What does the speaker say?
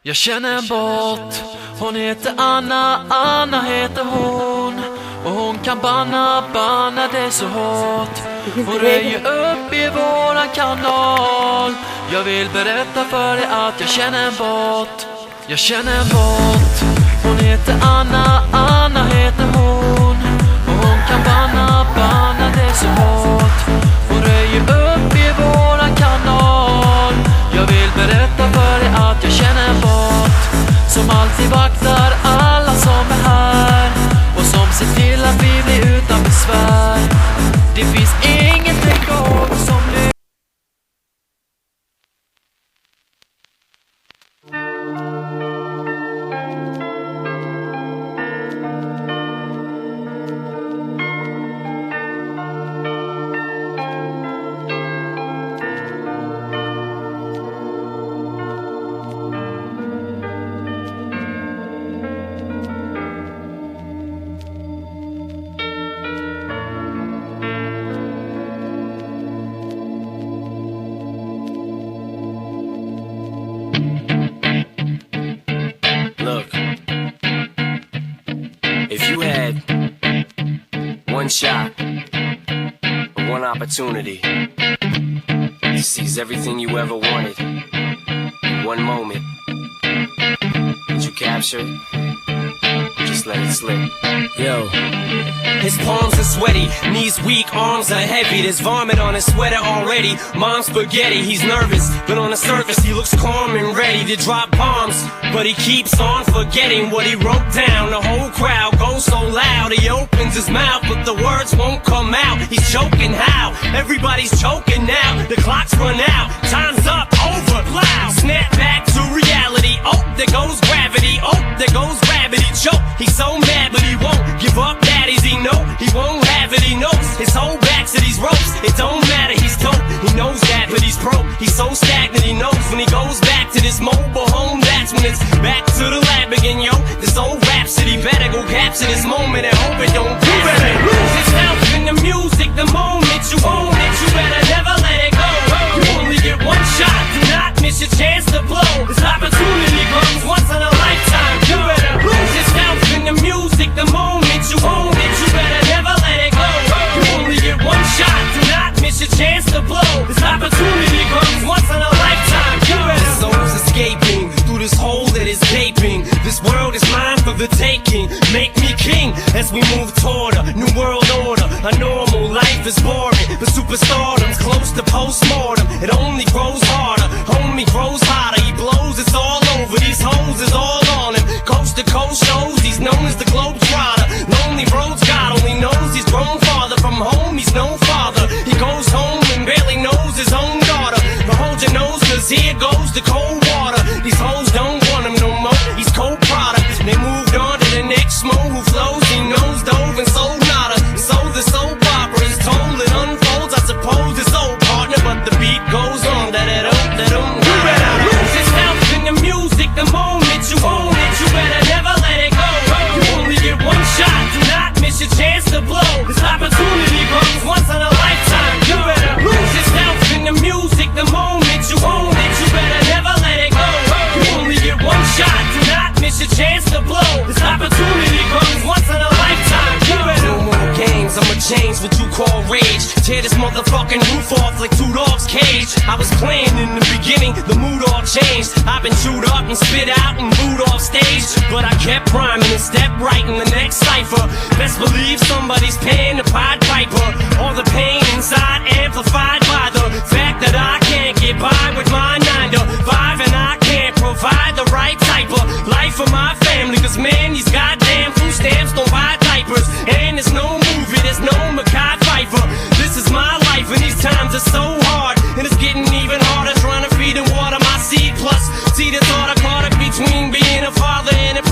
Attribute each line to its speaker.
Speaker 1: Jag känner en bot, hon heter Anna, Anna heter hon. Och hon kan banna det så hårt. Hon röjer upp i våran kanal. Jag vill berätta för dig att jag känner en bot. Jag känner en bot, hon heter Anna, Anna heter hon. Och hon kan banna det så hårt. Hon röjer upp i våran kanal. Jag vill berätta för dig att jag känner en bot som alltid vaktar alla som är här och som ser till att vi blir utan besvär. Det finns ingenting gott som lyckas.
Speaker 2: Look, if you had one shot, one opportunity to seize everything you ever wanted in one moment, did you capture it? Or just let it slip? Yo.
Speaker 3: His palms are sweaty, knees weak, arms are heavy. There's vomit on his sweater already. Mom's spaghetti, he's nervous, but on the surface he looks calm and ready to drop bombs. But he keeps on forgetting what he wrote down. The whole crowd goes so loud, he opens his mouth, but the words won't come out. He's choking how? Everybody's choking now. The clock's run out, time's up, over, loud. Snap back to reality, oh, there goes gravity. Oh, there goes gravity, choke. He's so mad, but he won't give up. Daddies, he know he won't have it. He knows his whole back to these ropes. It don't matter, he's dope. He knows that, but he's broke. He's so stagnant, he knows when he goes back to this mobile home. That's when it's back to the lab again, yo. This old rhapsody better go capture this moment and hope it don't pass. You better lose yourself in the music. The moment you own it, you better never let it go. You only get one shot, do not miss your chance to blow. This opportunity comes once in a lifetime. You better lose yourself in the music. The moment you own it, you better never let it go. You only get one shot, do not miss your chance to blow. This opportunity comes once in a lifetime. You better. This soul's escaping through this hole that is gaping. This world is mine for the taking. Make me king as we move toward a new world order. A normal life is boring, but superstardom's close to postmortem. It only grows harder, homie grows hotter. He blows, it's all over. These hoes is all on him. Coast to coast shows, he's known as the Globetrotter. Lonely roads, God only knows he's grown farther from home. He's no father. He goes home and barely knows his own daughter. But hold your nose, cause here goes the cold water. These hoes don't want him no more. He's cold product. They moved on to the next mo who flows. He knows dove and sold nada. So the soap opera is told, it unfolds. I suppose it's old partner, but the beat goes on. You better lose yourself in the music. The moment you own it, you better never let it go. You only get one shot, do not miss your chance to blow. This opportunity comes once in a lifetime. You better lose yourself in the music. The moment you own it, you better never let it go. You only get one shot, do not miss your chance to blow. This opportunity comes once in a lifetime. You better. No more games, I'ma change what you call rage. Tear this motherfucking roof off like two dogs' cage. I was playing in the beginning, the mood all changed. I've been chewed up and spit out and booed off stage, but I kept rhyming and stepped right in the next cipher. Best believe somebody's paying the Pied Piper. All the pain inside amplified by the fact that I can't get by with my 9 to 5, and I can't provide the right type of life for my family. Cause man, these goddamn food stamps don't buy diapers, and there's no movie, there's no Mackay Pfeiffer. This is my life and these times are so hard, and it's getting even harder trying to feed and water my seed. Plus, see the thought I caught it between being a father and a